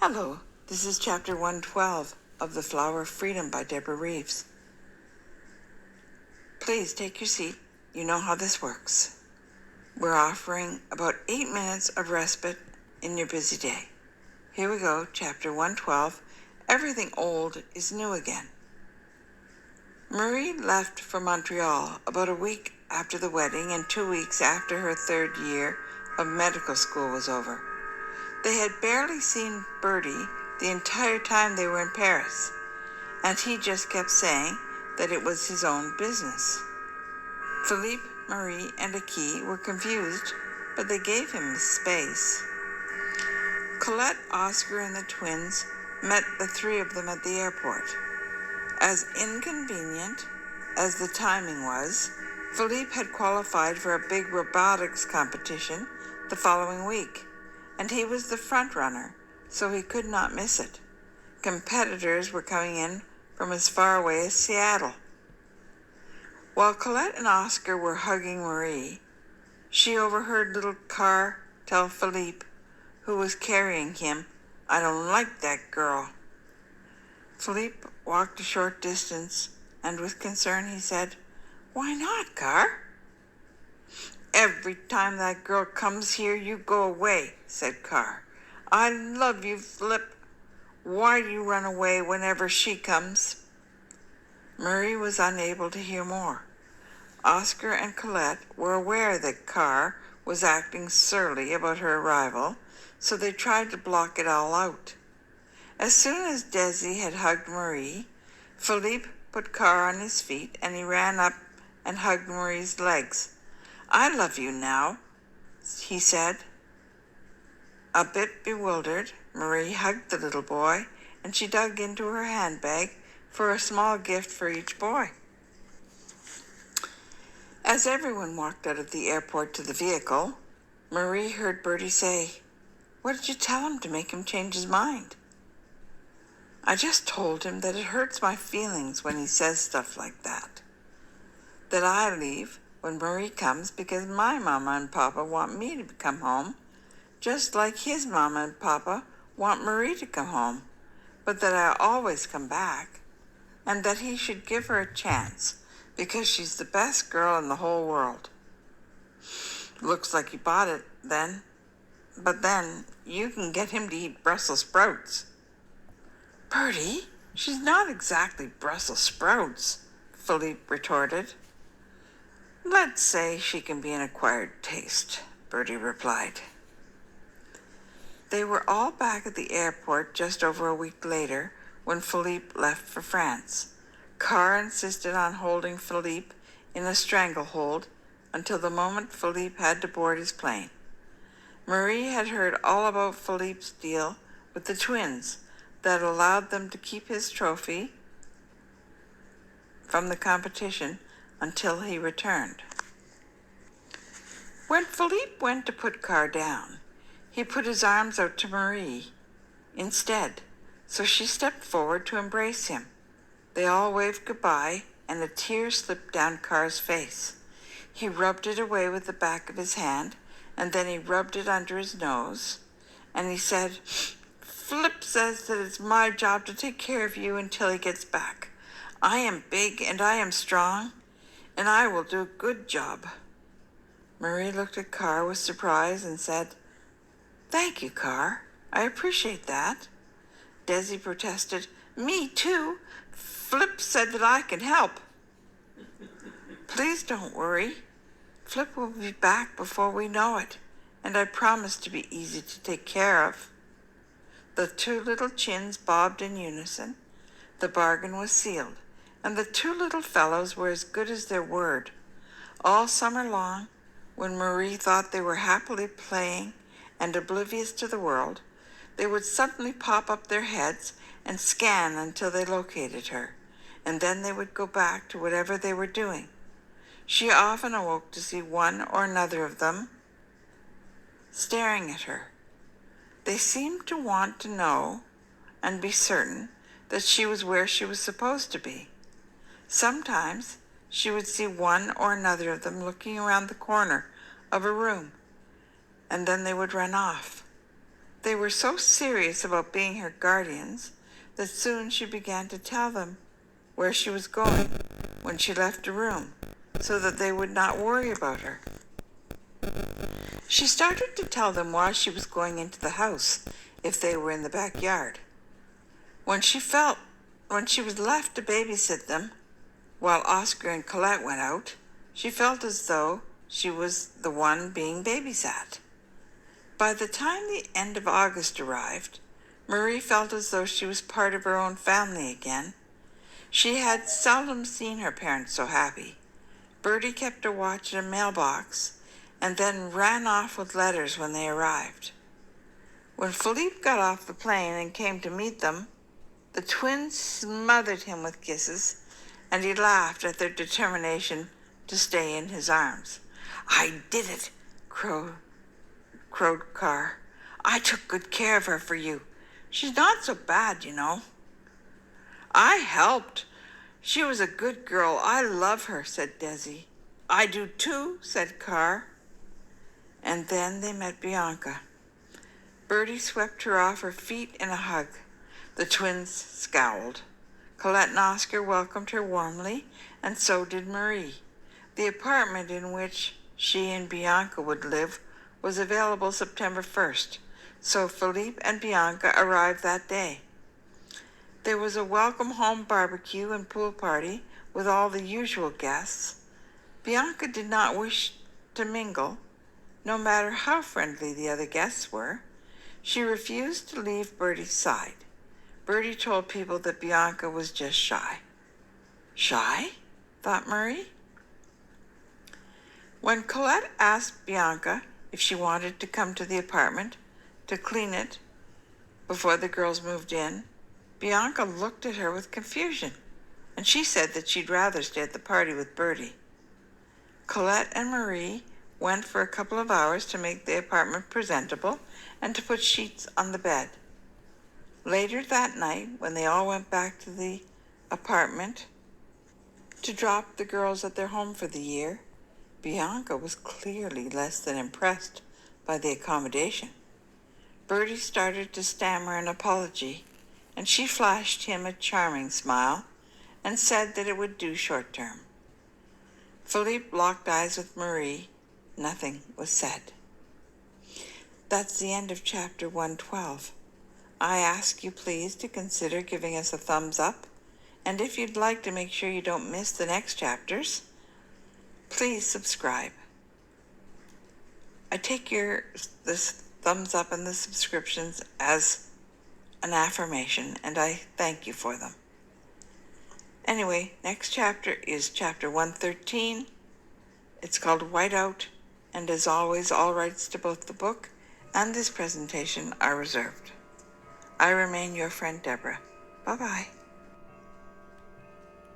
Hello, this is chapter 112 of The Flower of Freedom by Deborah Reeves. Please take your seat. You know how this works. We're offering about 8 minutes of respite in your busy day. Here we go, chapter 112. Everything old is new again. Marie left for Montreal about a week after the wedding and 2 weeks after her third year of medical school was over. They had barely seen Bertie the entire time they were in Paris, and he just kept saying that it was his own business. Philippe, Marie, and Aki were confused, but they gave him space. Colette, Oscar, and the twins met the three of them at the airport. As inconvenient as the timing was, Philippe had qualified for a big robotics competition the following week, and he was the front runner, so he could not miss it. Competitors were coming in from as far away as Seattle. While Colette and Oscar were hugging Marie, she overheard little Car tell Philippe, who was carrying him, "I don't like that girl." Philippe walked a short distance, and with concern he said, "Why not, Car?" "Every time that girl comes here, you go away," said Car. "I love you, Flip. Why do you run away whenever she comes?" Marie was unable to hear more. Oscar and Colette were aware that Car was acting surly about her arrival, so they tried to block it all out. As soon as Desi had hugged Marie, Philippe put Car on his feet and he ran up and hugged Marie's legs. "I love you now," he said. A bit bewildered, Marie hugged the little boy, and she dug into her handbag for a small gift for each boy. As everyone walked out of the airport to the vehicle, Marie heard Bertie say, "What did you tell him to make him change his mind?" "I just told him that it hurts my feelings when he says stuff like that. That I leave when Marie comes because my mama and papa want me to come home, just like his mama and papa want Marie to come home, but that I always come back, and that he should give her a chance because she's the best girl in the whole world." "Looks like you bought it, then. But then you can get him to eat Brussels sprouts." "Bertie, she's not exactly Brussels sprouts," Philippe retorted. "Let's say she can be an acquired taste," Bertie replied. They were all back at the airport just over a week later when Philippe left for France. Car insisted on holding Philippe in a stranglehold until the moment Philippe had to board his plane. Marie had heard all about Philippe's deal with the twins that allowed them to keep his trophy from the competition until he returned. When Philippe went to put Car down, he put his arms out to Marie instead, so she stepped forward to embrace him. They all waved goodbye, and a tear slipped down Car's face. He rubbed it away with the back of his hand, and then he rubbed it under his nose, and he said, "Flip says that it's my job to take care of you until he gets back. I am big and I am strong, and I will do a good job." Marie looked at Car with surprise and said, "Thank you, Car. I appreciate that." Desi protested, "Me too. Flip said that I can help." "Please don't worry. Flip will be back before we know it, and I promise to be easy to take care of." The two little chins bobbed in unison. The bargain was sealed, and the two little fellows were as good as their word. All summer long, when Marie thought they were happily playing and oblivious to the world, they would suddenly pop up their heads and scan until they located her, and then they would go back to whatever they were doing. She often awoke to see one or another of them staring at her. They seemed to want to know and be certain that she was where she was supposed to be. Sometimes she would see one or another of them looking around the corner of a room, and then they would run off. They were so serious about being her guardians that soon she began to tell them where she was going when she left a room, so that they would not worry about her. She started to tell them why she was going into the house if they were in the backyard. When she was left to babysit them while Oscar and Colette went out, she felt as though she was the one being babysat. By the time the end of August arrived, Marie felt as though she was part of her own family again. She had seldom seen her parents so happy. Bertie kept a watch in a mailbox and then ran off with letters when they arrived. When Philippe got off the plane and came to meet them, the twins smothered him with kisses, and he laughed at their determination to stay in his arms. "I did it," crowed Carr. "I took good care of her for you. She's not so bad, you know." "I helped. She was a good girl. I love her," said Desi. "I do too," said Carr. And then they met Bianca. Bertie swept her off her feet in a hug. The twins scowled. Colette and Oscar welcomed her warmly, and so did Marie. The apartment in which she and Bianca would live was available September 1st, so Philippe and Bianca arrived that day. There was a welcome home barbecue and pool party with all the usual guests. Bianca did not wish to mingle, no matter how friendly the other guests were. She refused to leave Bertie's side. Bertie told people that Bianca was just shy. Shy? Thought Marie. When Colette asked Bianca if she wanted to come to the apartment to clean it before the girls moved in, Bianca looked at her with confusion, and she said that she'd rather stay at the party with Bertie. Colette and Marie went for a couple of hours to make the apartment presentable and to put sheets on the bed. Later that night, when they all went back to the apartment to drop the girls at their home for the year, Bianca was clearly less than impressed by the accommodation. Bertie started to stammer an apology, and she flashed him a charming smile and said that it would do short term. Philippe locked eyes with Marie. Nothing was said. That's the end of chapter 112. I ask you please to consider giving us a thumbs up, and if you'd like to make sure you don't miss the next chapters, please subscribe. I take this thumbs up and the subscriptions as an affirmation, and I thank you for them. Anyway, next chapter is chapter 113. It's called Whiteout, and as always, all rights to both the book and this presentation are reserved. I remain your friend Deborah. Bye-bye.